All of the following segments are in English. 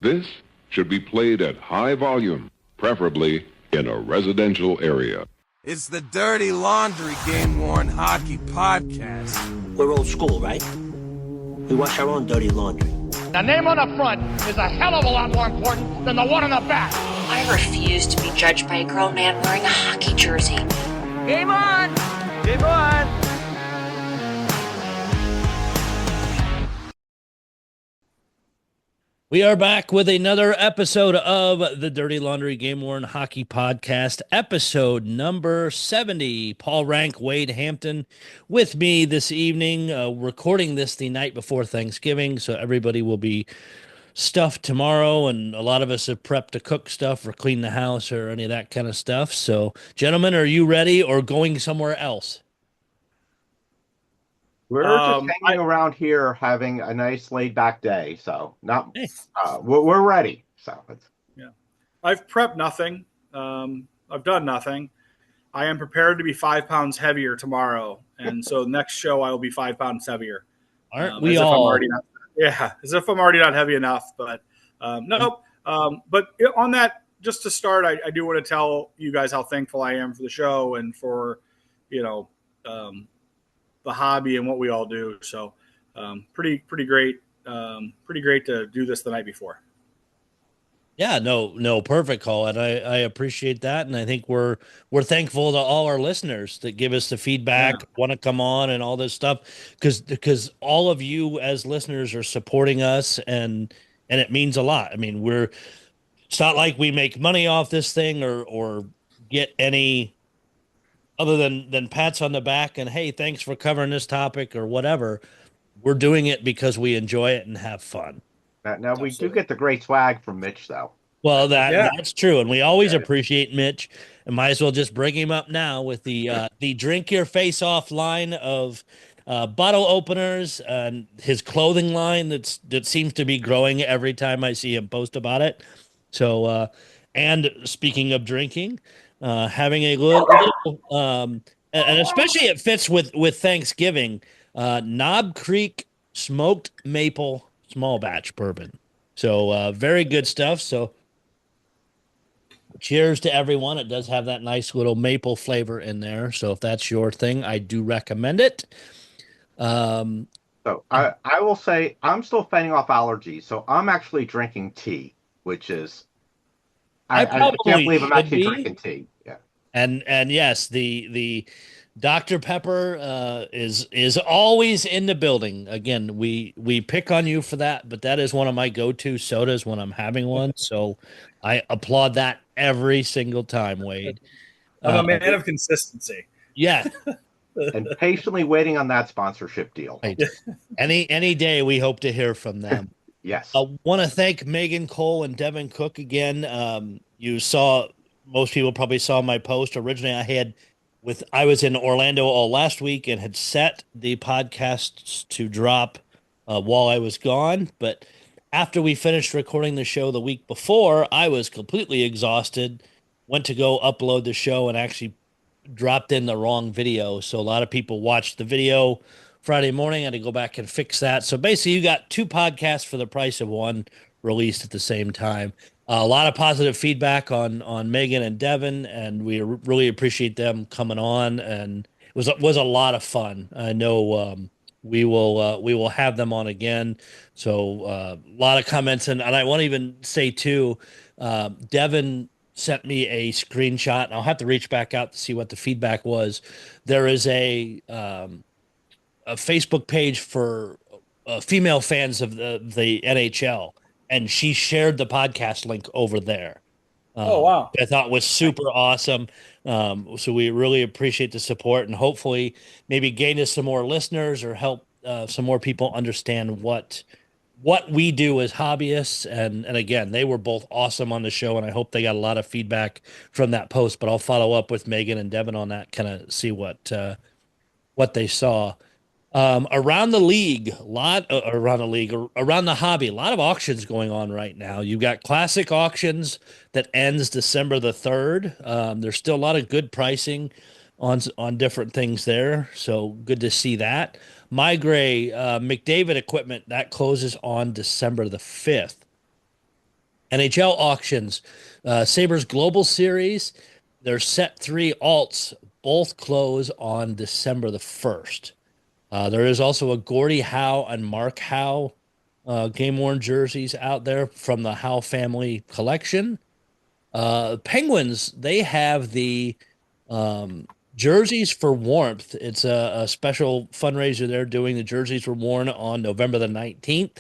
This should be played at high volume, preferably in a residential area. It's the Dirty Laundry Game-Worn Hockey Podcast. We're old school, right? We wash our own dirty laundry. The name on the front is a hell of a lot more important than the one on the back. I refuse to be judged by a grown man wearing a hockey jersey. Game on! Game on! We are back with another episode of the Dirty Laundry Game-Worn Hockey Podcast, episode number 70. Paul Rank, Wade Hampton with me this evening, recording this the night before Thanksgiving, so everybody will be stuffed tomorrow, and a lot of us have prepped to cook stuff or clean the house or any of that kind of stuff. So, gentlemen, are you ready or going somewhere else? We're just hanging around here having a nice laid back day. So we're ready. So I've prepped nothing. I've done nothing. I am prepared to be 5 pounds heavier tomorrow. And so next show I will be 5 pounds heavier. Aren't we all? As if I'm already not heavy enough, but no. But on that, just to start, I do want to tell you guys how thankful I am for the show and for, the hobby and what we all do. So pretty great. Pretty great to do this the night before. Yeah, no, perfect, call. And I appreciate that. And I think we're thankful to all our listeners that give us the feedback, want to come on and all this stuff. Because all of you as listeners are supporting us and it means a lot. I mean, it's not like we make money off this thing or get any other than pats on the back and, hey, thanks for covering this topic or whatever. We're doing it because we enjoy it and have fun. Now we do get the great swag from Mitch, though. Well, that's true, and we always appreciate Mitch, and might as well just bring him up now with the drink your face off line of bottle openers and his clothing line that seems to be growing every time I see him post about it. So, and speaking of drinking, having a little and especially it fits with Thanksgiving, Knob Creek smoked maple small batch bourbon. So very good stuff. So cheers to everyone. It does have that nice little maple flavor in there. So if that's your thing, I do recommend it. So I will say I'm still fending off allergies. So I'm actually drinking tea, which is I can't believe I'm actually drinking tea. Yeah. And yes, the Dr. Pepper is always in the building. Again, we pick on you for that, but that is one of my go-to sodas when I'm having one. So I applaud that every single time, Wade. I'm a man of consistency. Yeah. And patiently waiting on that sponsorship deal. Right. Any day we hope to hear from them. Yes. I want to thank Megan Cole and Devin Cook again. Most people probably saw my post. Originally, I was in Orlando all last week and had set the podcasts to drop while I was gone. But after we finished recording the show the week before, I was completely exhausted, went to go upload the show and actually dropped in the wrong video. So a lot of people watched the video Friday morning. I had to go back and fix that. So basically you got two podcasts for the price of one released at the same time. A lot of positive feedback on Megan and Devin, and we really appreciate them coming on. And it was a lot of fun. I know we will have them on again. So a lot of comments, and I want to even say too, Devin sent me a screenshot, and I'll have to reach back out to see what the feedback was. There is a Facebook page for female fans of the NHL. And she shared the podcast link over there. Oh, wow. I thought was super awesome. So we really appreciate the support and hopefully maybe gain us some more listeners or help some more people understand what we do as hobbyists. And again, they were both awesome on the show, and I hope they got a lot of feedback from that post. But I'll follow up with Megan and Devin on that, kind of see what they saw. Around the hobby, a lot of auctions going on right now. You've got classic auctions that ends December the 3rd. There's still a lot of good pricing on different things there. So good to see that. My Gray, McDavid equipment that closes on December the 5th. NHL auctions, Sabres Global Series, their set 3 alts both close on December the 1st. There is also a Gordie Howe and Mark Howe game worn jerseys out there from the Howe family collection. Penguins, they have the jerseys for warmth. It's a special fundraiser they're doing. The jerseys were worn on November the 19th,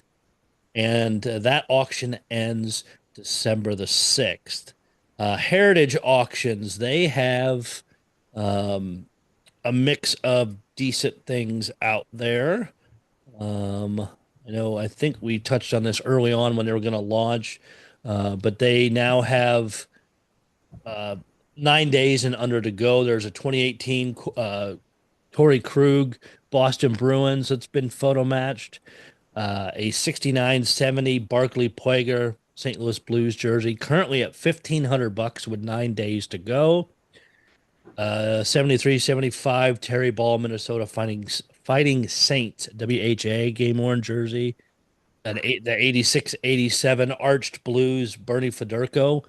and that auction ends December the 6th. Heritage auctions, they have a mix of decent things out there. I think we touched on this early on when they were going to launch, but they now have 9 days and under to go. There's a 2018 Torrey Krug Boston Bruins that's been photo matched. A 69-70 Barclay Pueger St. Louis Blues jersey, currently at $1,500 with 9 days to go. 73-75 Terry Ball Minnesota Fighting Saints WHA game worn jersey. The 86-87 Arched Blues Bernie Fedorko.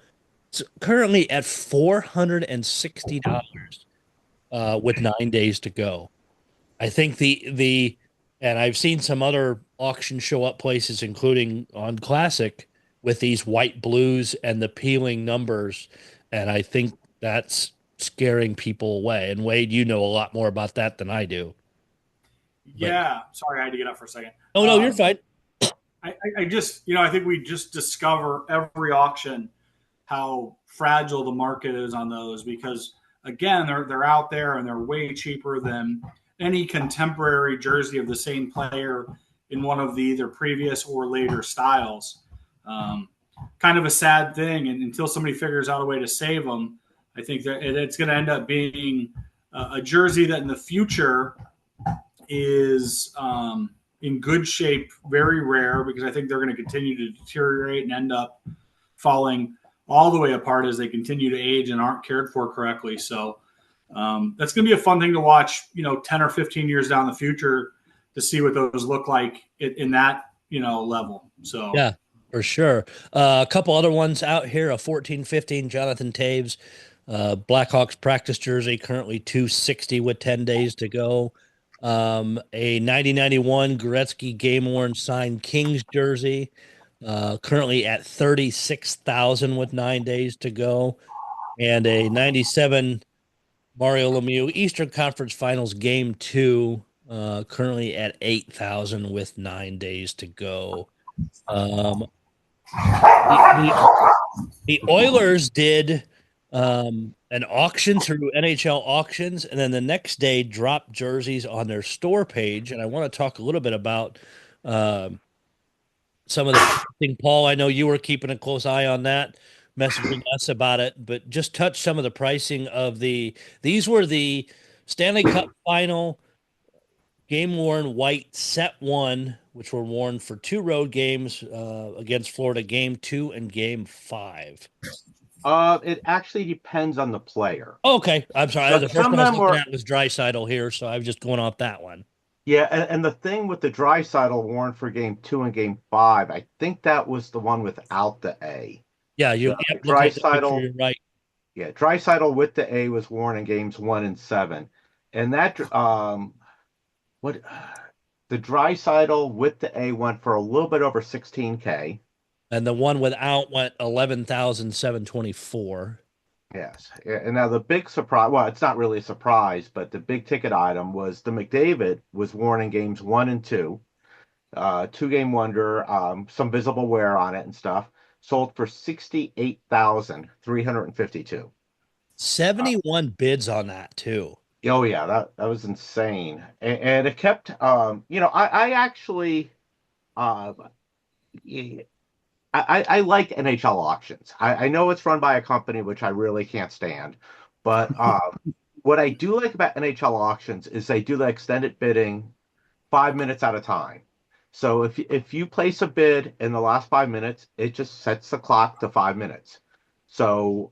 It's currently at $460 with 9 days to go. I think and I've seen some other auctions show up places, including on Classic, with these white blues and the peeling numbers, and I think that's scaring people away. And Wade, you know a lot more about that than I do. Yeah, sorry, I had to get up for a second. Oh no, you're fine. I just, I think we just discover every auction how fragile the market is on those, because again, they're out there and they're way cheaper than any contemporary jersey of the same player in one of the either previous or later styles. Kind of a sad thing, and until somebody figures out a way to save them, I think that it's going to end up being a jersey that in the future is in good shape, very rare, because I think they're going to continue to deteriorate and end up falling all the way apart as they continue to age and aren't cared for correctly. So that's going to be a fun thing to watch, 10 or 15 years down the future to see what those look like in that, level. So yeah, for sure. A couple other ones out here, a 14-15 Jonathan Taves Blackhawks practice jersey, currently $260 with 10 days to go. A 90-91 Gretzky game worn signed Kings jersey, currently at $36,000 with 9 days to go, and a 97 Mario Lemieux Eastern Conference Finals Game 2, currently at $8,000 with 9 days to go. The Oilers did an auction through NHL auctions, and then the next day dropped jerseys on their store page. And I want to talk a little bit about some of the thing. Paul, I know you were keeping a close eye on that, messaging us about it, but just touch some of the pricing of these were the Stanley Cup final game worn white set 1, which were worn for 2 road games against Florida, game 2 and game 5. It actually depends on the player. Okay, I'm sorry. The first one I was looking at was Draisaitl here, so I was just going off that one. Yeah, and the thing with the Draisaitl worn for game 2 and game 5, I think that was the one without the A. Yeah, you're right. Yeah, Draisaitl with the A was worn in games 1 and 7, and that the Draisaitl with the A went for a little bit over $16K. And the one without went 11,724. Yes. And now the big surprise, well, it's not really a surprise, but the big ticket item was the McDavid was worn in games 1 and 2. 2-game wonder, some visible wear on it and stuff. Sold for $68,352. 71 bids on that too. Oh yeah, that was insane. And it kept I actually I like NHL auctions. I know it's run by a company which I really can't stand, but what I do like about NHL auctions is they do the extended bidding 5 minutes at a time. So if you place a bid in the last 5 minutes, it just sets the clock to 5 minutes. So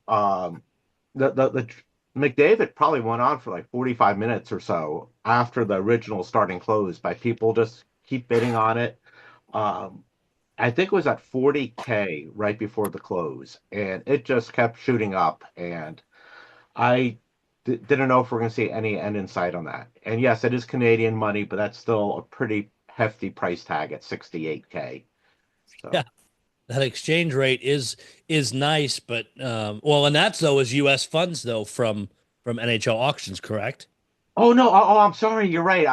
the McDavid probably went on for like 45 minutes or so after the original starting close by people just keep bidding on it. I think it was at 40K right before the close, and it just kept shooting up. And I didn't know if we're going to see any end in sight on that. And yes, it is Canadian money, but that's still a pretty hefty price tag at 68K. So Yeah, that exchange rate is nice, but well, and that's though is U.S. funds though from NHL auctions, correct? oh no, I'm sorry, you're right.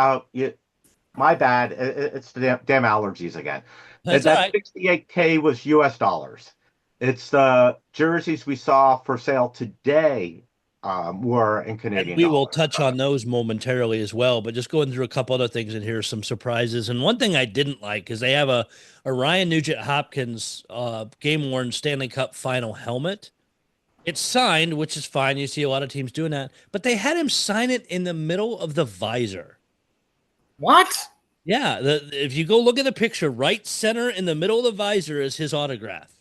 My bad. It's the damn allergies again. That's all That right. 68K was US dollars. It's the jerseys we saw for sale today were in And Canadian we will dollars. touch on those momentarily as well, but just going through a couple other things, and here's some surprises. And one thing I didn't like is they have a Ryan Nugent Hopkins game worn Stanley Cup final helmet. It's signed, which is fine. You see a lot of teams doing that, but they had him sign it in the middle of the visor. What? Yeah, if you go look at the picture, right center in the middle of the visor is his autograph.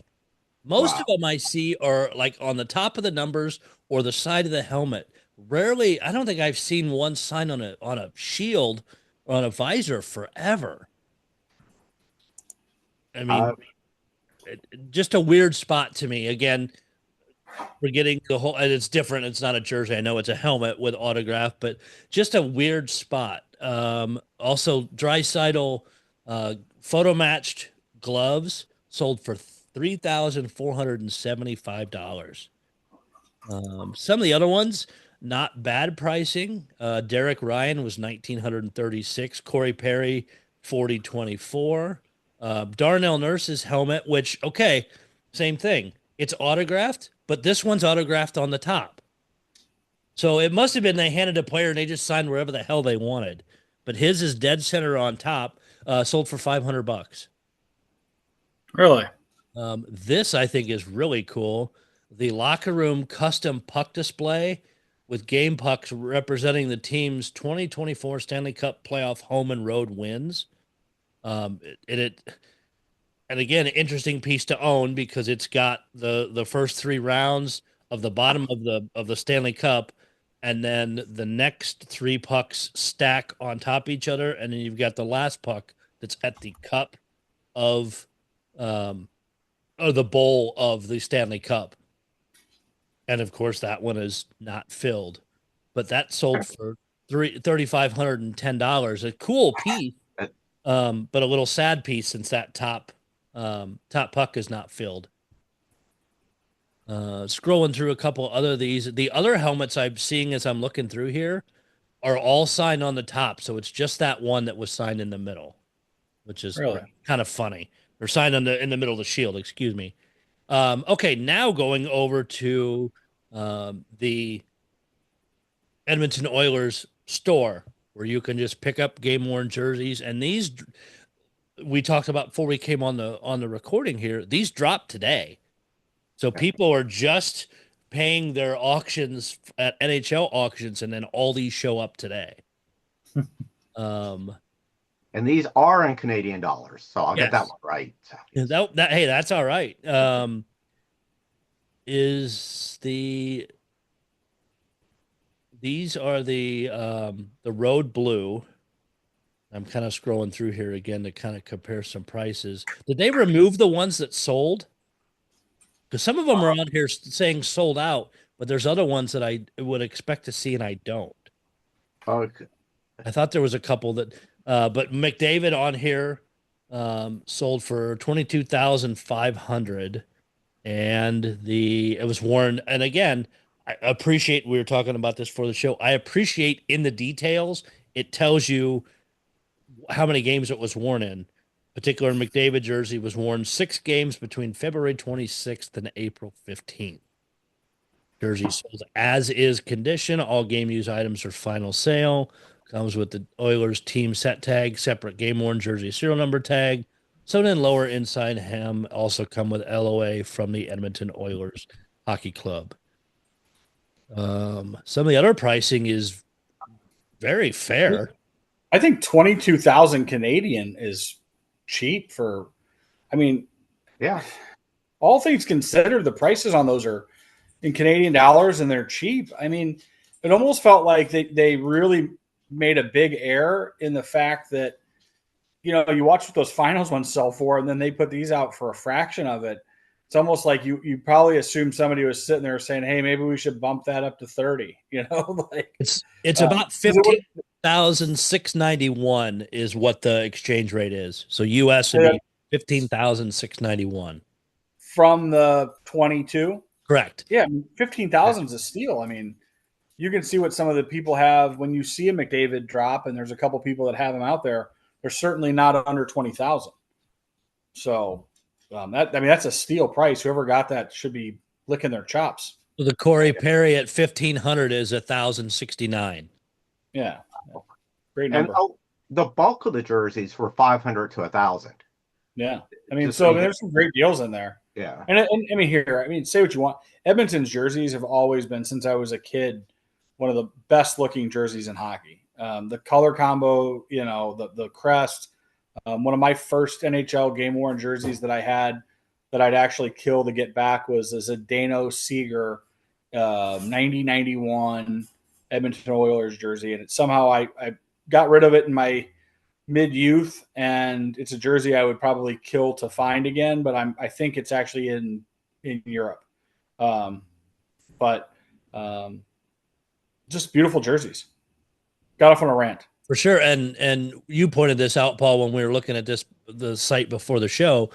Most of Wow. them I see are like on the top of the numbers or the side of the helmet. Rarely, I don't think I've seen one sign on a shield or on a visor forever. I Uh, mean, just a weird spot to me. Again, we're getting the whole, and it's different. It's not a jersey. I know it's a helmet with autograph, but just a weird spot. Also, Dreisaitl photo matched gloves sold for $3,475. Some of the other ones, not bad pricing. Derek Ryan was 1,936. Corey Perry, 4024. Darnell Nurse's helmet, which, okay, same thing. It's autographed, but this one's autographed on the top. So it must have been they handed a player and they just signed wherever the hell they wanted. But his is dead center on top, sold for $500. Really? This I think is really cool. The locker room custom puck display with game pucks representing the team's 2024 Stanley Cup playoff home and road wins. It and again, interesting piece to own because it's got the first three rounds of the bottom of the Stanley Cup, and then the next three pucks stack on top of each other, and then you've got the last puck that's at the cup of or the bowl of the Stanley Cup. And of course, that one is not filled, but that sold for $3,510. A cool piece, but a little sad piece since that top puck is not filled. Scrolling through a couple other of these, the other helmets I'm seeing as I'm looking through here are all signed on the top, so it's just that one that was signed in the middle, which is Really? kind of funny. Or signed in the middle of the shield, excuse me. Okay, now going over to the Edmonton Oilers store where you can just pick up game worn jerseys, and these we talked about before we came on the recording here. These dropped today, so people are just paying their auctions at NHL auctions, and then all these show up today. and these are in Canadian dollars, so I'll get that Yes. one right. So, That hey, that's all right. Is these are the road blue. I'm kind of scrolling through here again to kind of compare some prices. Did they remove the ones that sold? Because some of them are on here saying sold out, but there's other ones that I would expect to see and I don't. okay. I thought there was a couple that, but McDavid on here sold for 22,500, and it was worn. And again, I appreciate we were talking about this for the show. I appreciate in the details it tells you how many games it was worn in. Particular McDavid jersey was worn 6 games between February 26th and April 15th. Jersey sold as is condition. All game use items are final sale. Comes with the Oilers team set tag, separate game worn jersey serial number tag. So then lower inside hem also come with LOA from the Edmonton Oilers Hockey Club. Some of the other pricing is very fair. I think 22,000 Canadian is cheap for, I mean, Yeah. all things considered, the prices on those are in Canadian dollars and they're cheap. I mean, it almost felt like they really made a big error in the fact that, you watch what those finals ones sell for, and then they put these out for a fraction of it. It's almost like you probably assume somebody was sitting there saying, "Hey, maybe we should bump that up to 30." Like it's about 15,691 is what the exchange rate is. So US would be 15,691 from the 22. Correct. Yeah, 15,000 is a steal. I mean, you can see what some of the people have when you see a McDavid drop, and there's a couple people that have him out there. They're certainly not under 20,000. So that's a steal price. Whoever got that should be licking their chops. So the Corey Perry at 1,500 is 1,069. Yeah, great number. And the bulk of the jerseys were 500 to 1,000. Yeah, there's some great deals in there. Yeah, and say what you want. Edmonton's jerseys have always been, since I was a kid, one of the best looking jerseys in hockey. The color combo, the crest. One of my first NHL game worn jerseys that I had that I'd actually kill to get back was a Zdeno Seeger 90-91 Edmonton Oilers jersey. And somehow I got rid of it in my mid-youth, and it's a jersey I would probably kill to find again, but I think it's actually in Europe. Just beautiful jerseys. Got off on a rant. For sure. And you pointed this out, Paul, when we were looking at the site before the show.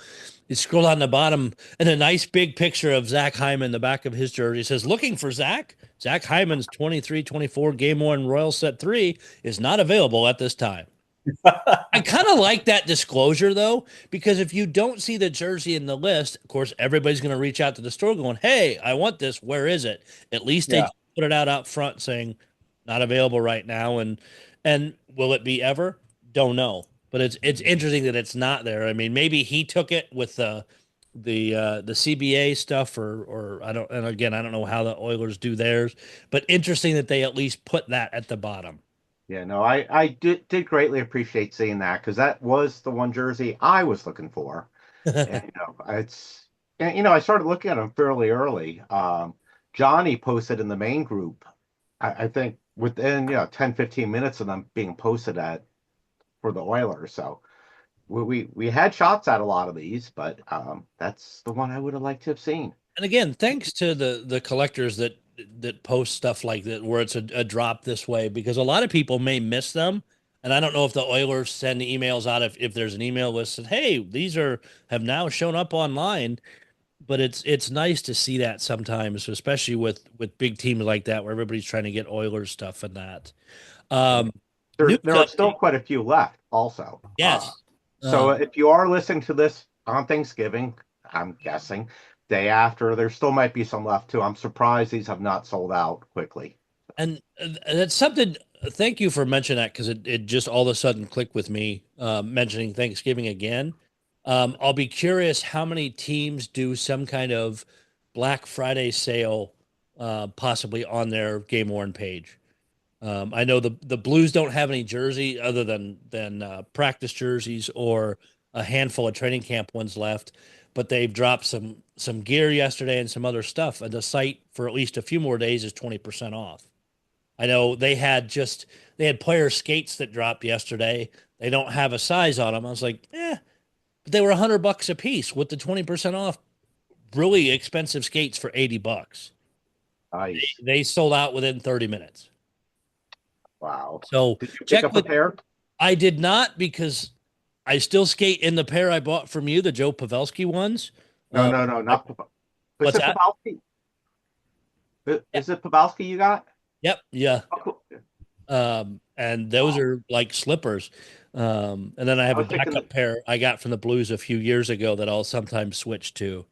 You scroll on the bottom, and a nice big picture of Zach Hyman, the back of his jersey says, "Looking for Zach? Zach Hyman's 23-24 game-worn Royal Set 3 is not available at this time." I kind of like that disclosure, though, because if you don't see the jersey in the list, of course, everybody's going to reach out to the store going, "Hey, I want this. Where is it?" At least they put it out front saying, "Not available right now." And will it be ever? Don't know. But it's interesting that it's not there. I mean, maybe he took it with the CBA stuff, or I don't. And again, I don't know how the Oilers do theirs. But interesting that they at least put that at the bottom. Yeah, no, I did greatly appreciate seeing that, because that was the one jersey I was looking for. And, I started looking at them fairly early. Johnny posted in the main group, I think within 10, 15 minutes of them being posted for the Oilers. So we had shots at a lot of these, but that's the one I would have liked to have seen. And again, thanks to the collectors that post stuff like that, where it's a drop this way, because a lot of people may miss them. And I don't know if the Oilers send emails out if there's an email list that, "Hey, these have now shown up online." But it's nice to see that sometimes, especially with big teams like that, where everybody's trying to get Oilers stuff and that. There are still quite a few left also. Yes. So if you are listening to this on Thanksgiving, I'm guessing, day after, there still might be some left too. I'm surprised these have not sold out quickly. And that's something, thank you for mentioning that, because it just all of a sudden clicked with me, mentioning Thanksgiving again. I'll be curious how many teams do some kind of Black Friday sale, possibly on their game worn page. I know the Blues don't have any jersey other than practice jerseys or a handful of training camp ones left, but they've dropped some gear yesterday and some other stuff. And the site for at least a few more days is 20% off. I know they had player skates that dropped yesterday. They don't have a size on them. I was like, but they were $100 a piece with the 20% off. Really expensive skates for $80. Nice. They sold out within 30 minutes. Wow. So did you pick up a pair? I did not, because I still skate in the pair I bought from you, the Joe Pavelski ones. No, not Pavelski. What's that? Pavelski? Is it Pavelski you got? Yep. Yeah. Oh, cool. And those are like slippers. And then I have a backup pair I got from the Blues a few years ago that I'll sometimes switch to.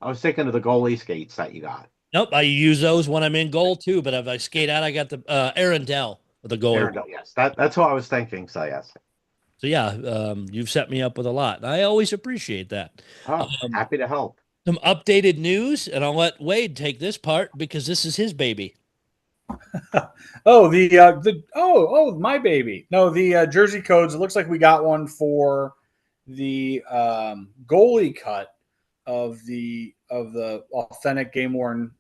I was thinking of the goalie skates that you got. Nope. I use those when I'm in goal too, but if I skate out, I got the Aaron Dell with the goalie. Yes, that's what I was thinking. So yes. So yeah, you've set me up with a lot. I always appreciate that. Oh, happy to help. Some updated news, and I'll let Wade take this part because this is his baby. My baby. No, the jersey codes. It looks like we got one for the goalie cut of the authentic game worn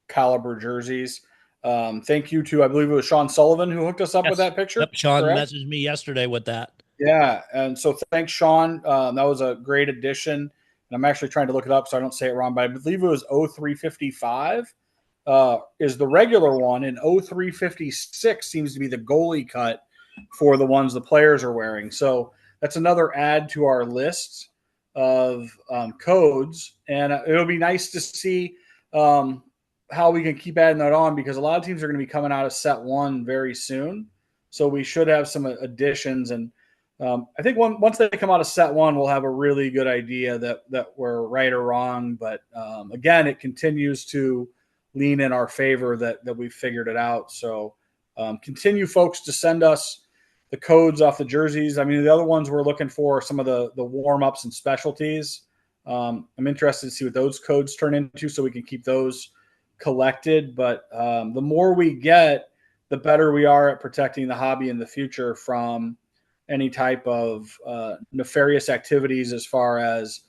caliber jerseys. Thank you to, I believe it was Sean Sullivan who hooked us up with that picture. Yep, Sean messaged me yesterday with that. Yeah, and so thanks, Sean. That was a great addition. And I'm actually trying to look it up so I don't say it wrong, but I believe it was 0355 is the regular one, and 0356 seems to be the goalie cut for the ones the players are wearing. So that's another add to our list of codes, and it'll be nice to see how we can keep adding that on, because a lot of teams are going to be coming out of set one very soon. So we should have some additions, and I think once they come out of set one, we'll have a really good idea that we're right or wrong. But again, it continues to lean in our favor that we've figured it out. So continue, folks, to send us the codes off the jerseys. I mean, the other ones we're looking for are some of the warm-ups and specialties. I'm interested to see what those codes turn into so we can keep those collected. But the more we get, the better we are at protecting the hobby in the future from any type of nefarious activities, as far as,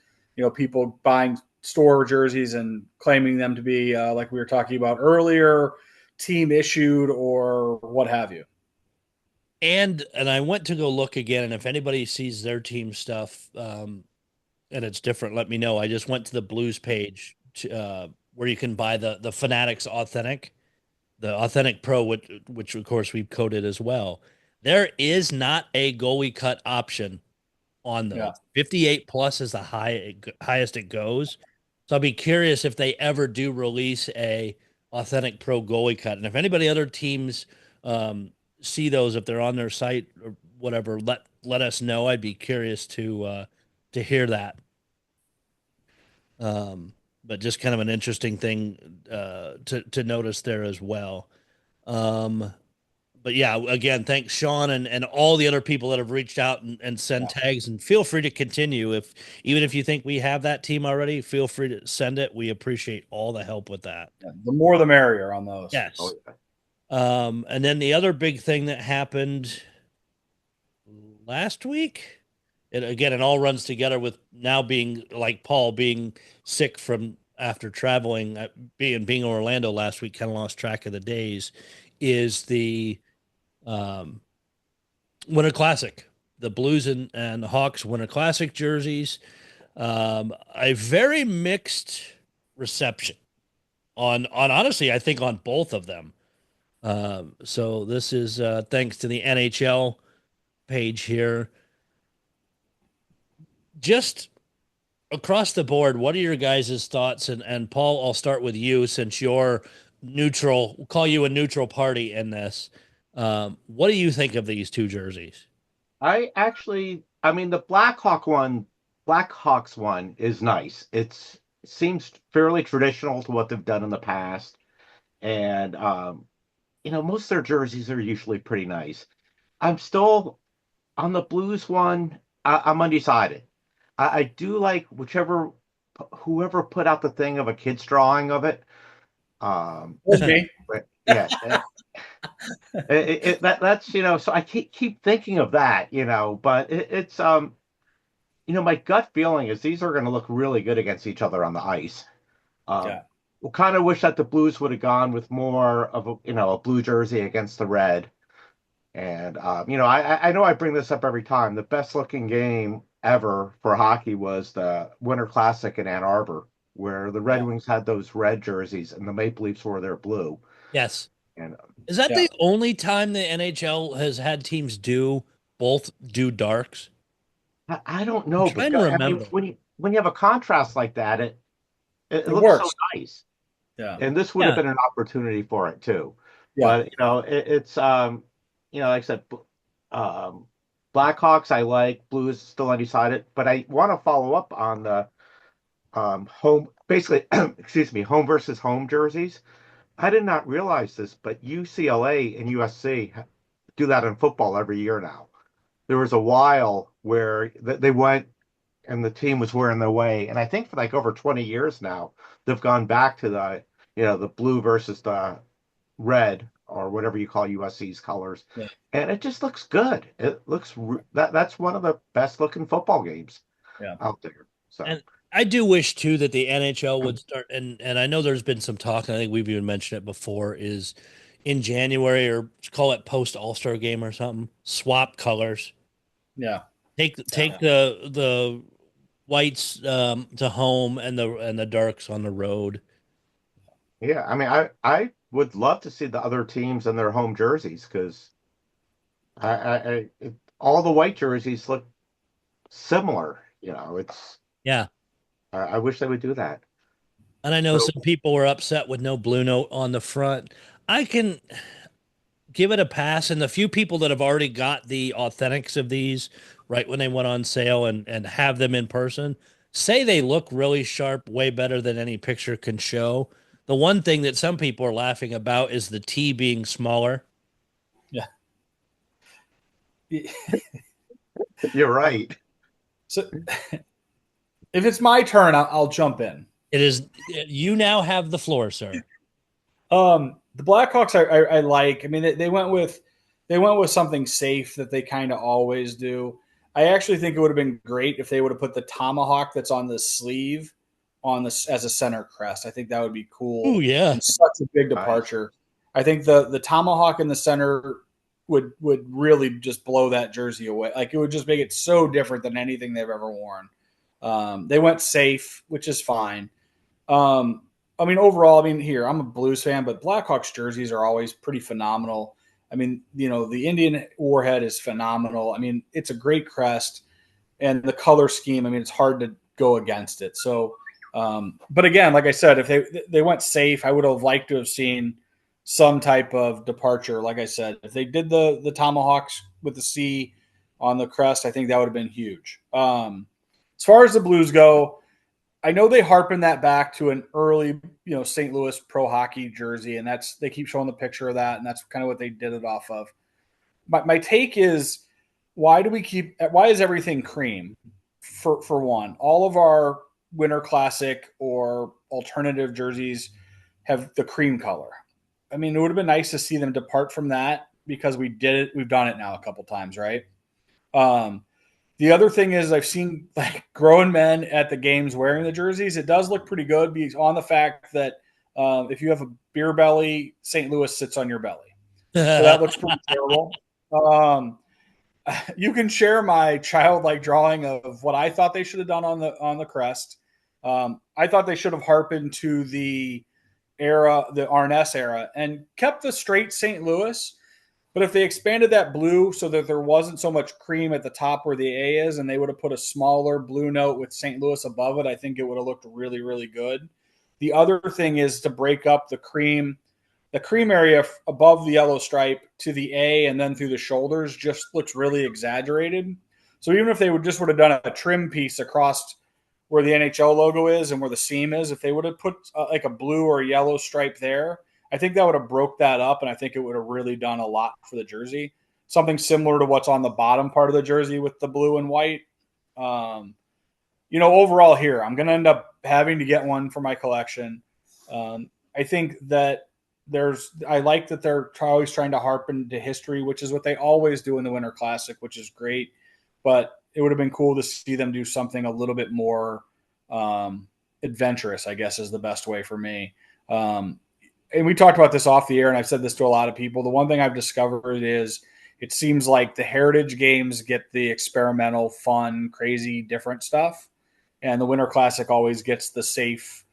people buying store jerseys and claiming them to be, like we were talking about earlier, team issued or what have you. And I went to go look again, and if anybody sees their team stuff and it's different, let me know. I just went to the Blues page where you can buy the Fanatics Authentic, the Authentic Pro, which of course we've coded as well. There is not a goalie cut option on those. Yeah. 58 plus is the highest it goes. So I'll be curious if they ever do release a Authentic Pro goalie cut. And if anybody other teams see those, if they're on their site or whatever, let us know. I'd be curious to hear that. But just kind of an interesting thing to notice there as well. But yeah, again, thanks, Sean, and all the other people that have reached out and send tags. And feel free to continue. Even if you think we have that team already, feel free to send it. We appreciate all the help with that. Yeah, the more the merrier on those. Yes. And then the other big thing that happened last week, it all runs together with now being like Paul being sick from after traveling, being in Orlando last week, kind of lost track of the days, is the Winter Classic, the Blues and the Hawks Winter Classic jerseys. A very mixed reception on honestly, I think on both of them. So this is thanks to the NHL page here. Just across the board, what are your guys' thoughts? And Paul, I'll start with you since you're neutral. We'll call you a neutral party in this. What do you think of these two jerseys? I mean, the Blackhawks one is nice. It seems fairly traditional to what they've done in the past. And, most of their jerseys are usually pretty nice. I'm still on the Blues one. I'm undecided. I do like whoever put out the thing of a kid's drawing of it. Okay. Yeah. That's so I keep thinking of that, but it's my gut feeling is these are going to look really good against each other on the ice. We'll kind of wish that the Blues would have gone with more of a blue jersey against the red. And I know I bring this up every time. The best looking game ever for hockey was the Winter Classic in Ann Arbor, where the Red Wings had those red jerseys and the Maple Leafs wore their blue. Yes. And is that the only time the NHL has had teams do darks? I don't know. I'm trying to remember. I mean, when you have a contrast like that, it looks so nice. Yeah. And this would have been an opportunity for it too. Yeah. But it's like I said, Blackhawks I like, Blues still undecided. But I want to follow up on the home, basically, home versus home jerseys. I did not realize this, but UCLA and USC do that in football every year now. There was a while where they went and the team was wearing their way, and I think for like over 20 years now, they've gone back to the blue versus the red or whatever you call USC's colors, and it just looks good. It looks that's one of the best looking football games out there. So. And I do wish too that the NHL would start, and I know there's been some talk, and I think we've even mentioned it before, is in January or call it post All-Star game or something, swap colors. Yeah. Take the whites to home and the darks on the road. Yeah, I mean, I would love to see the other teams in their home jerseys because all the white jerseys look similar. It's Yeah. I wish they would do that. And I know So some people were upset with no blue note on the front. I can give it a pass. And the few people that have already got the authentics of these right when they went on sale and have them in person say they look really sharp, way better than any picture can show. The one thing that some people are laughing about is the T being smaller. Yeah. you're right. So if it's my turn, I'll jump in. It is you now have the floor, sir. The Blackhawks I like. I mean, they went with something safe that they kind of always do. I actually think it would have been great if they would have put the tomahawk that's on the sleeve on this as a center crest. I think that would be cool. Oh yeah. And such a big departure. I think the tomahawk in the center would really just blow that jersey away. Like it would just make it so different than anything they've ever worn. They went safe, which is fine. I mean, overall, I mean, here, I'm a Blues fan, but Blackhawks jerseys are always pretty phenomenal. I mean, the Indian Warhead is phenomenal. I mean, it's a great crest, and the color scheme, I mean, it's hard to go against it. So, but again, like I said, if they went safe, I would have liked to have seen some type of departure. Like I said, if they did the Tomahawks with the C on the crest, I think that would have been huge. As far as the Blues go, I know they harpen that back to an early, St. Louis pro hockey jersey, and they keep showing the picture of that, and that's kind of what they did it off of. My take is, why is everything cream? For one, all of our Winter Classic or alternative jerseys have the cream color. I mean, it would have been nice to see them depart from that because we did it. We've done it now a couple times, right? The other thing is I've seen like grown men at the games wearing the jerseys. It does look pretty good because on the fact that if you have a beer belly, St. Louis sits on your belly. So that looks pretty terrible. You can share my childlike drawing of what I thought they should have done on the crest. I thought they should have harpened to the Arness era, and kept the straight St. Louis. But if they expanded that blue so that there wasn't so much cream at the top where the A is, and they would have put a smaller blue note with St. Louis above it, I think it would have looked really, really good. The other thing is to break up the cream area above the yellow stripe to the A and then through the shoulders just looks really exaggerated. So even if they would have done a trim piece across where the NHL logo is and where the seam is, if they would have put like a blue or a yellow stripe there, I think that would have broke that up, and I think it would have really done a lot for the jersey. Something similar to what's on the bottom part of the jersey with the blue and white. Overall here, I'm going to end up having to get one for my collection. I think that I like that they're always trying to harpen to history, which is what they always do in the Winter Classic, which is great. But it would have been cool to see them do something a little bit more adventurous, I guess is the best way for me. And we talked about this off the air, and I've said this to a lot of people. The one thing I've discovered is it seems like the heritage games get the experimental, fun, crazy, different stuff. And the Winter Classic always gets the safe,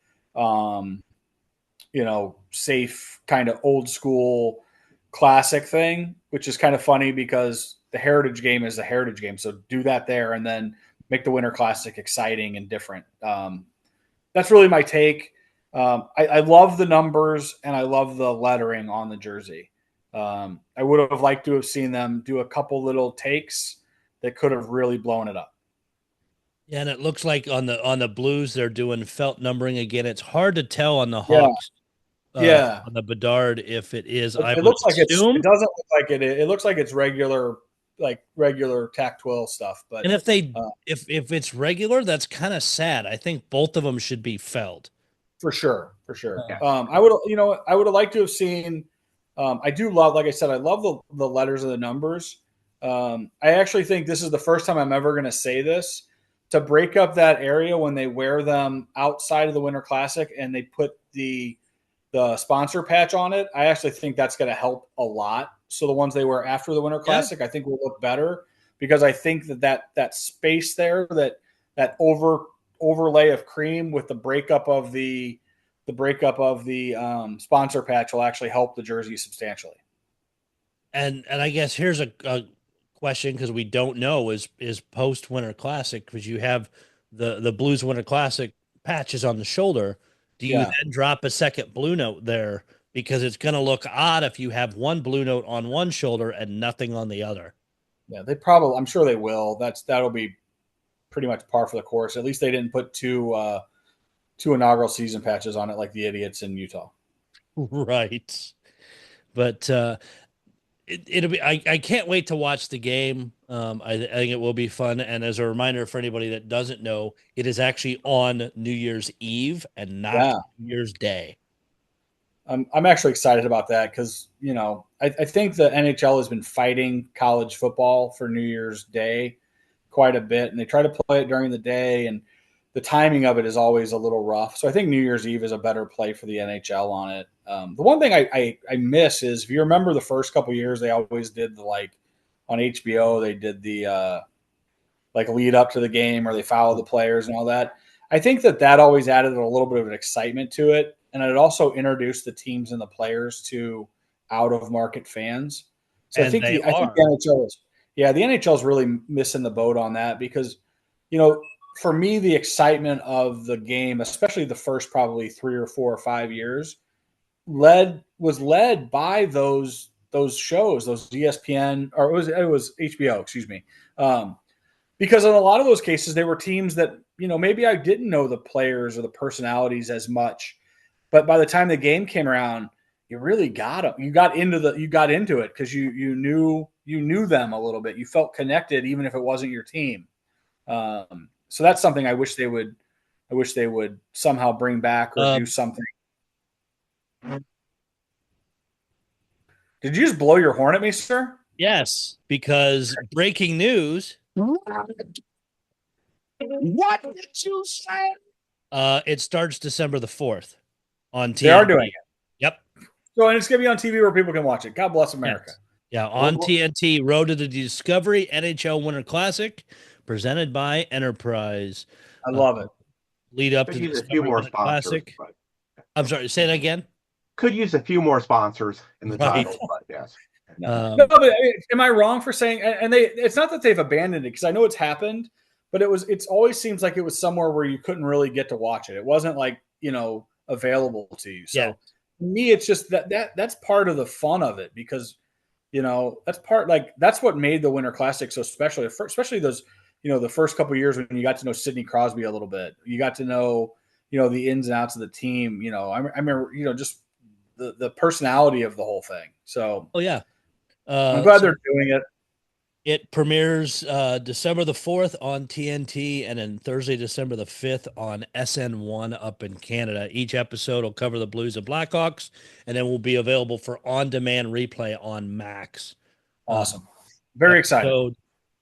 safe kind of old school classic thing, which is kind of funny because the heritage game is the heritage game. So do that there and then make the Winter Classic exciting and different. That's really my take. I love the numbers and I love the lettering on the jersey. I would have liked to have seen them do a couple little takes that could have really blown it up. Yeah, and it looks like on the Blues they're doing felt numbering again. It's hard to tell on the Hawks. Yeah. On the Bedard if it is. It looks like it doesn't look like it. It looks like it's regular tactile stuff. But and if it's regular, that's kind of sad. I think both of them should be felt. For sure. Yeah. I would have liked to have seen. I do love, like I said, I love the letters and the numbers. I actually think this is the first time I'm ever going to say this, to break up that area when they wear them outside of the Winter Classic and they put the sponsor patch on it. I actually think that's going to help a lot. So the ones they wear after the Winter Classic, I think will look better. because I think that space there, that overlay of cream with the breakup of the sponsor patch will actually help the jersey substantially. And I guess here's a question, because we don't know, is post Winter Classic, because you have the Blues Winter Classic patches on the shoulder. Do you then drop a second blue note there? Because it's going to look odd if you have one blue note on one shoulder and nothing on the other. Yeah, I'm sure they will. That'll be pretty much par for the course. At least they didn't put two inaugural season patches on it like the idiots in Utah. Right. But it'll be. I can't wait to watch the game. I think it will be fun. And as a reminder for anybody that doesn't know, it is actually on New Year's Eve and not New Year's Day. I'm actually excited about that because, I think the NHL has been fighting college football for New Year's Day quite a bit, and they try to play it during the day, and the timing of it is always a little rough. So I think New Year's Eve is a better play for the NHL on it. The one thing I miss is, if you remember the first couple of years, they always did on HBO, they did the lead up to the game, or they followed the players and all that. I think that always added a little bit of an excitement to it. And it also introduced the teams and the players to out of market fans. So I think the NHL the NHL is really missing the boat on that, because, for me, the excitement of the game, especially the first probably 3 or 4 or 5 years, was led by those shows, those ESPN, or it was HBO, excuse me. Because in a lot of those cases, they were teams that, maybe I didn't know the players or the personalities as much. But by the time the game came around, you really got them. You got into it because you knew them a little bit. You felt connected, even if it wasn't your team. So that's something I wish they would somehow bring back or do something. Did you just blow your horn at me, sir? Yes, because breaking news. What did you say? It starts December the 4th on TNT. They are doing it. Yep. So, and it's going to be on TV where people can watch it. God bless America. Yes. Yeah, on TNT, Road to the Discovery NHL Winter Classic, presented by Enterprise. I love it. Lead up to the Discovery Winter Classic. But... I'm sorry, say that again. Could use a few more sponsors in the title, but yes. No, but am I wrong for saying? And it's not that they've abandoned it, because I know it's happened, but it's always seems like it was somewhere where you couldn't really get to watch it. It wasn't available to you. So to me, it's just that's part of the fun of it, because that's what made the Winter Classic so special, especially those the first couple of years when you got to know Sidney Crosby a little bit. You got to know the ins and outs of the team. I remember just the personality of the whole thing. So I'm glad they're doing it. It premieres December the 4th on TNT, and then Thursday, December the 5th on SN1 up in Canada. Each episode will cover the Blues and Blackhawks, and then will be available for on-demand replay on Max. Awesome. Very excited.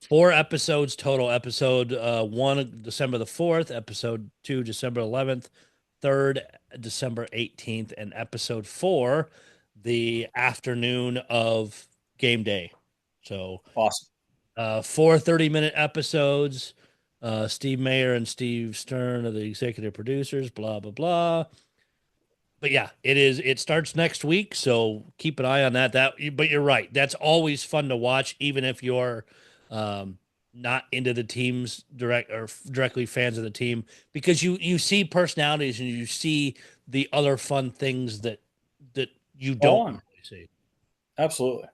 4 episodes total. Episode 1, December the 4th. Episode 2, December 11th. 3rd, December 18th. And episode 4, the afternoon of game day. So awesome. 4 30-minute episodes. Steve Mayer and Steve Stern are the executive producers, blah, blah, blah. But yeah, it starts next week, so keep an eye on that. But you're right. That's always fun to watch, even if you're not into the teams directly fans of the team, because you see personalities and you see the other fun things that you don't really see. Absolutely.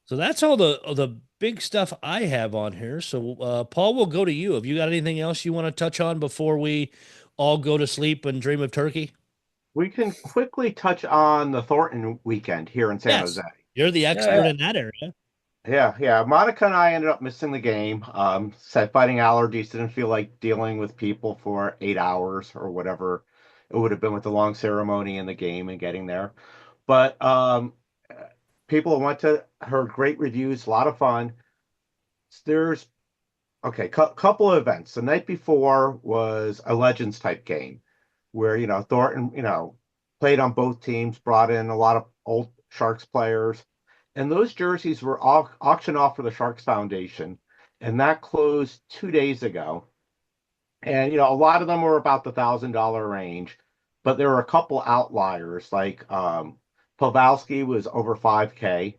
So that's all the big stuff I have on here. So Paul, we'll go to you. Have you got anything else you want to touch on before we all go to sleep and dream of turkey? We can quickly touch on the Thornton weekend here in San Jose. You're the expert in that area. Yeah. Monica and I ended up missing the game. Said fighting allergies, didn't feel like dealing with people for 8 hours or whatever it would have been with the long ceremony and the game and getting there. But people went to heard great reviews, a lot of fun. There's couple of events. The night before was a Legends type game where Thornton played on both teams, brought in a lot of old Sharks players, and those jerseys were auctioned off for the Sharks Foundation, and that closed 2 days ago. And a lot of them were about the $1,000 range, but there were a couple outliers, like Pavelski was over 5K,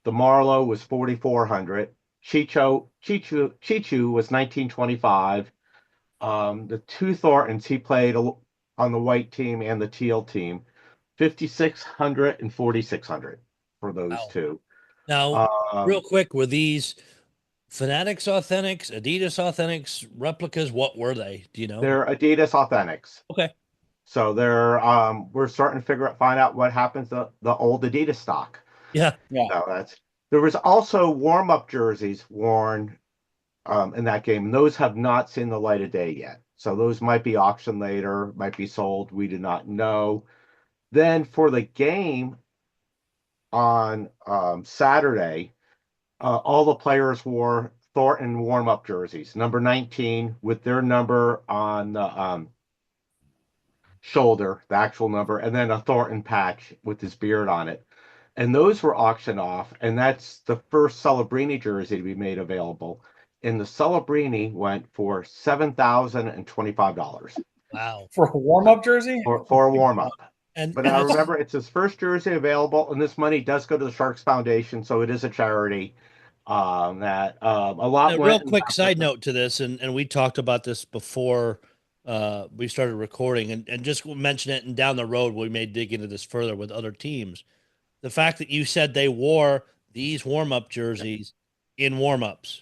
the Marlowe was 4,400, Chichu was 1925. The two Thorntons he played on the white team and the teal team, 5,600 and 4,600 for those Wow. two. Now, real quick, were these Fanatics Authentics, Adidas Authentics, replicas? What were they? Do you know? They're Adidas Authentics. Okay. So we're starting to find out what happens to the old Adidas stock. Yeah. So there was also warm-up jerseys worn in that game, and those have not seen the light of day yet. So those might be auctioned later, might be sold. We do not know. Then for the game on Saturday, all the players wore Thornton warm-up jerseys, number 19, with their number on the shoulder, the actual number, and then a Thornton patch with his beard on it. And those were auctioned off, and that's the first Celebrini jersey to be made available. And the Celebrini went for $7,025. Wow. For a warm-up jersey? For a warm-up. And But now remember, it's his first jersey available, and this money does go to the Sharks Foundation, so it is a charity. A lot. A real quick side note to this, and we talked about this before we started recording, and just mention it, and down the road we may dig into this further with other teams. The fact that you said they wore these warm-up jerseys in warm-ups.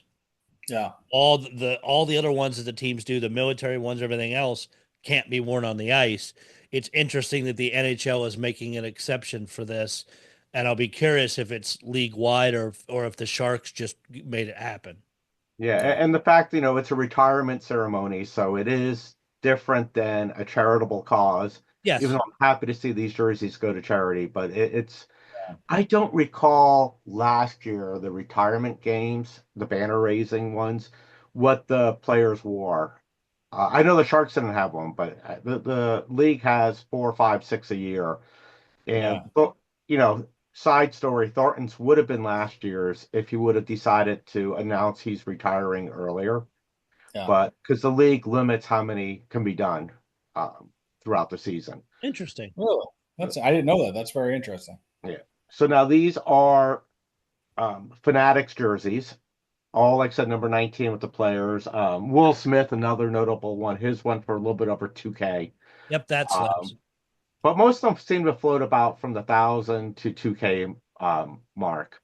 Yeah. All the other ones that the teams do, the military ones, everything else, can't be worn on the ice. It's interesting that the NHL is making an exception for this, and I'll be curious if it's league-wide or if the Sharks just made it happen. Yeah, and the fact, it's a retirement ceremony, so it is different than a charitable cause. Yes. Even though I'm happy to see these jerseys go to charity, but I don't recall last year, the retirement games, the banner raising ones, what the players wore. I know the Sharks didn't have one, but the league has 4, 5, 6 a year. And, side story, Thornton's would have been last year's if he would have decided to announce he's retiring earlier. Yeah. But because the league limits how many can be done throughout the season. Interesting. Oh, I didn't know that. That's very interesting. Yeah. So now these are Fanatics jerseys, all like I said, number 19 with the players. Will Smith, another notable one. His one for a little bit over 2K. Yep, that slaps. But most of them seem to float about from the 1,000 to 2K mark.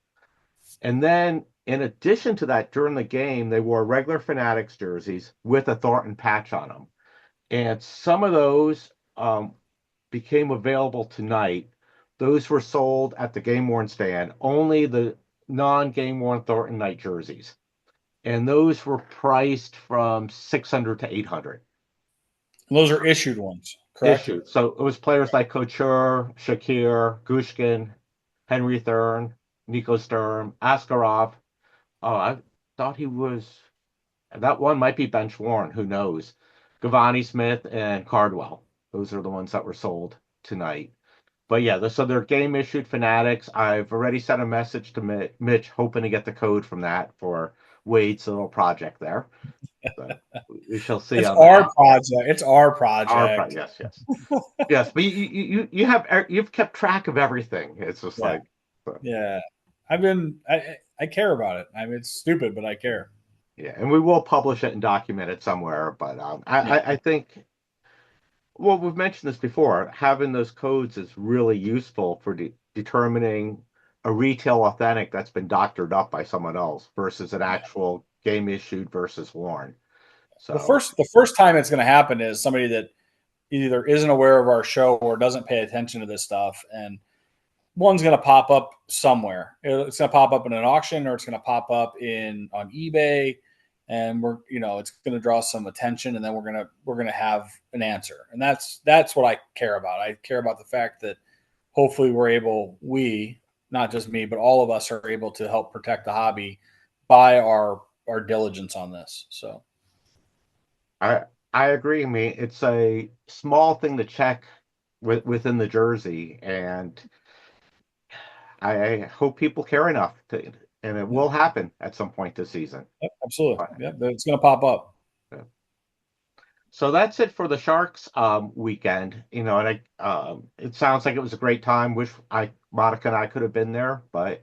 And then in addition to that, during the game, they wore regular Fanatics jerseys with a Thornton patch on them. And some of those became available tonight. Those were sold at the Game Worn stand, only the non-Game Worn Thornton night jerseys. And those were priced from 600 to 800. And those are issued ones, correct? Issued. So it was players like Couture, Shakir, Gushkin, Henry Thurn, Nico Sturm, Askarov. Oh, I thought that one might be bench worn. Who knows? Gavani Smith and Cardwell. Those are the ones that were sold tonight. But yeah, so they're game issued Fanatics. I've already sent a message to Mitch, hoping to get the code from that for Wade's little project there. So we shall see. It's our project. It's our project. Yes. Yes, but you've kept track of everything. It's just yeah. I care about it. I mean, it's stupid, but I care. Yeah, and we will publish it and document it somewhere. But I think, well, we've mentioned this before. Having those codes is really useful for determining a retail authentic that's been doctored up by someone else versus an actual game issued versus worn. So the first time it's going to happen is somebody that either isn't aware of our show or doesn't pay attention to this stuff, and one's going to pop up somewhere. It's going to pop up in an auction, or it's going to pop up on eBay, and it's going to draw some attention, and then we're going to have an answer. And that's what I care about. I care about the fact that hopefully not just me, but all of us are able to help protect the hobby by our diligence on this. So I agree. I mean, it's a small thing to check within the jersey, and I hope people care enough to, and it will happen at some point this season. Yep, absolutely. But, Yep, it's going to pop up. so that's it for the Sharks weekend. And it sounds like it was a great time. Wish Monica and I could have been there, but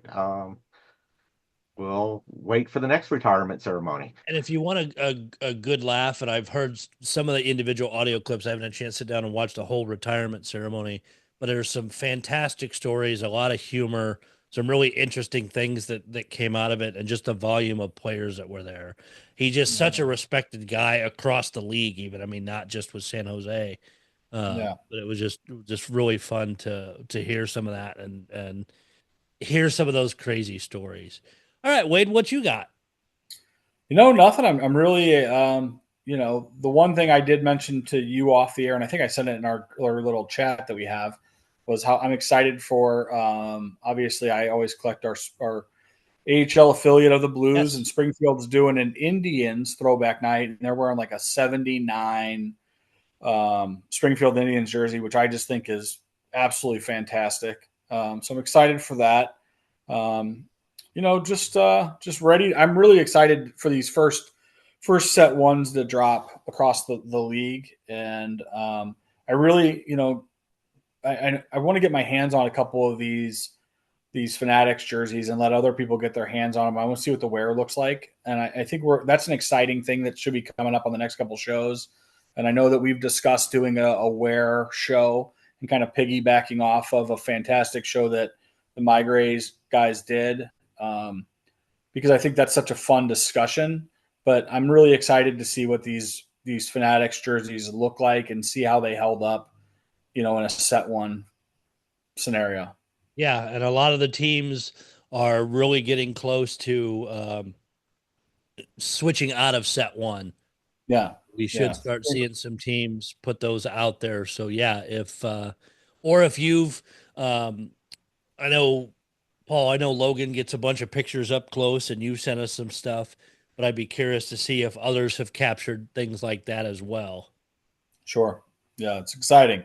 we'll wait for the next retirement ceremony. And if you want a good laugh, and I've heard some of the individual audio clips, I haven't had a chance to sit down and watch the whole retirement ceremony, but there's some fantastic stories, a lot of humor, some really interesting things that came out of it, and just the volume of players that were there. He's just such a respected guy across the league, even. I mean, not just with San Jose. But it was just really fun to hear some of that and hear some of those crazy stories. All right, Wade, what you got? Nothing. I'm really, the one thing I did mention to you off the air, and I think I said it in our little chat that we have, was how I'm excited for. Obviously, I always collect our AHL affiliate of the Blues, and Springfield's doing an Indians throwback night, and they're wearing like a '79 Springfield Indians jersey, which I just think is absolutely fantastic. So I'm excited for that. Just ready. I'm really excited for these first set ones that drop across the league. And I really, I want to get my hands on a couple of these Fanatics jerseys and let other people get their hands on them. I want to see what the wear looks like. And I think that's an exciting thing that should be coming up on the next couple shows. And I know that we've discussed doing a wear show and kind of piggybacking off of a fantastic show that the Migrays guys did. Because I think that's such a fun discussion, but I'm really excited to see what these Fanatics jerseys look like and see how they held up, in a set one scenario. Yeah. And a lot of the teams are really getting close to switching out of set one. Yeah. We should start seeing some teams put those out there. So yeah, if you've, I know, Paul, I know Logan gets a bunch of pictures up close and you sent us some stuff, but I'd be curious to see if others have captured things like that as well. Sure. Yeah, it's exciting.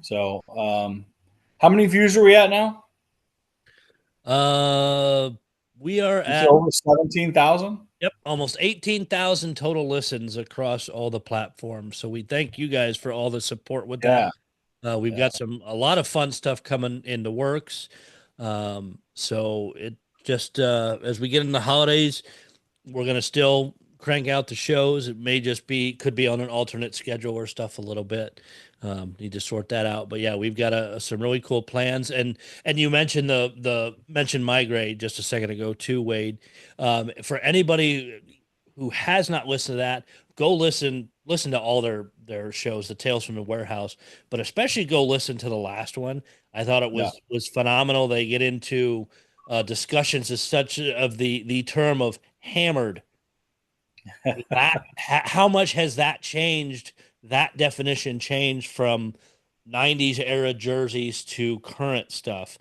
So, how many views are we at now? We are at over 17,000. Yep, almost 18,000 total listens across all the platforms. So we thank you guys for all the support with that. We've got a lot of fun stuff coming in the works. So it just as we get in the holidays, we're going to still crank out the shows. It may just could be on an alternate schedule or stuff a little bit. Need to sort that out. But yeah, we've got some really cool plans. And you mentioned mentioned Migrate just a second ago too, Wade. For anybody who has not listened to that, go listen to all their shows, the Tales from the Warehouse, but especially go listen to the last one. I thought it was phenomenal. They get into discussions as such of the term of hammered. How much has that changed? That definition changed from 90s era jerseys to current stuff.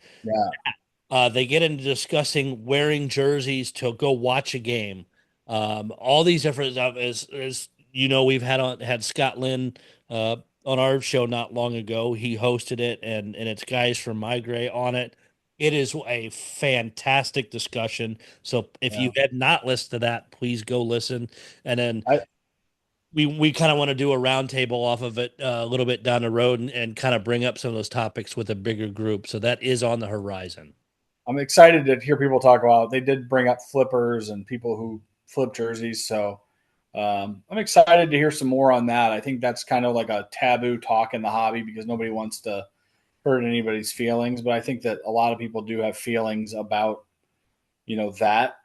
Yeah. They get into discussing wearing jerseys to go watch a game. All these different stuff is we've had Scott Lynn on our show not long ago. He hosted it, and it's guys from Migrate on it. It is a fantastic discussion. So if you had not listened to that, please go listen. And then we kind of want to do a roundtable off of it a little bit down the road and kind of bring up some of those topics with a bigger group. So that is on the horizon. I'm excited to hear people talk about. They did bring up flippers and people who flip jerseys. So I'm excited to hear some more on that. I think that's kind of like a taboo talk in the hobby because nobody wants to hurt anybody's feelings. But I think that a lot of people do have feelings about, that.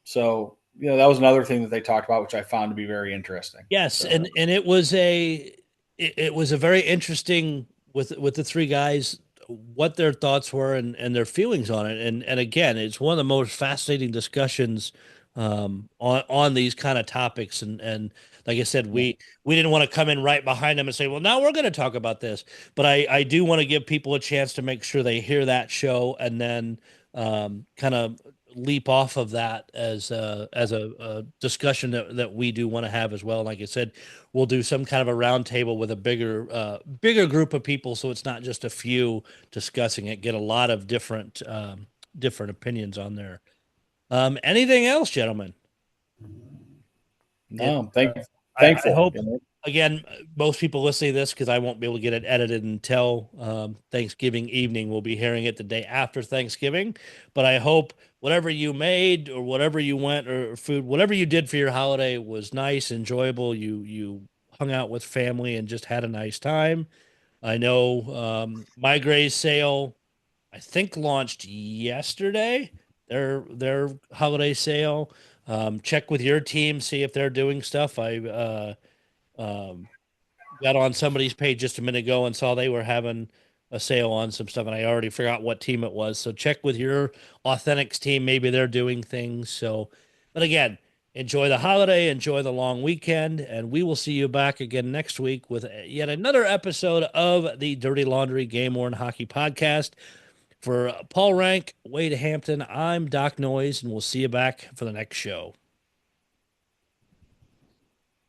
So that was another thing that they talked about, which I found to be very interesting. Yes, so. and it was a very interesting with the three guys, what their thoughts were and their feelings on it. And again, it's one of the most fascinating discussions on these kind of topics. And like I said, we didn't want to come in right behind them and say, well, now we're going to talk about this. But I do want to give people a chance to make sure they hear that show and then kind of leap off of that as a discussion that we do want to have as well. Like I said, we'll do some kind of a roundtable with a bigger group of people, so it's not just a few discussing it. Get a lot of different opinions on there. Anything else, gentlemen? No, I thankful. hope, again, most people listening to this, because I won't be able to get it edited until Thanksgiving evening. We'll be hearing it the day after Thanksgiving. But I hope whatever you made or whatever you went or food, whatever you did for your holiday was nice, enjoyable. You hung out with family and just had a nice time. I know My Gray's sale, I think, launched yesterday. Their holiday sale. Check with your team, see if they're doing stuff. I got on somebody's page just a minute ago and saw they were having a sale on some stuff, and I already forgot what team it was. So check with your Authentics team. Maybe they're doing things. So, but again, enjoy the holiday, enjoy the long weekend, and we will see you back again next week with yet another episode of the Dirty Laundry Game Worn Hockey Podcast. For Paul Rank, Wade Hampton, I'm DocNoyes, and we'll see you back for the next show.